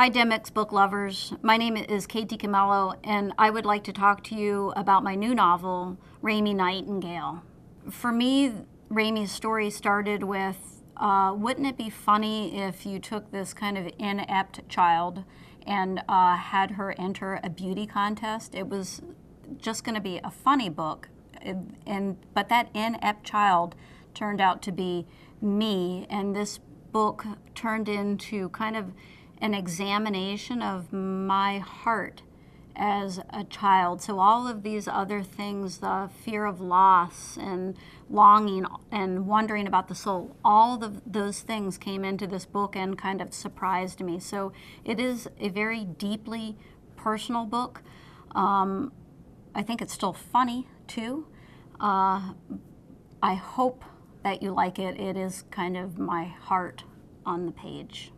Hi, Dymocks Booklovers. My name is Kate DiCamillo, and I would like to talk to you about my new novel, Raymie Nightingale. For me, Raymie's story started with, wouldn't it be funny if you took this kind of inept child and had her enter a beauty contest? It was just going to be a funny book, but that inept child turned out to be me, and this book turned into kind of an examination of my heart as a child. So all of these other things, the fear of loss and longing and wondering about the soul, all of those things came into this book and kind of surprised me. So it is a very deeply personal book. I think it's still funny too. I hope that you like it. It is kind of my heart on the page.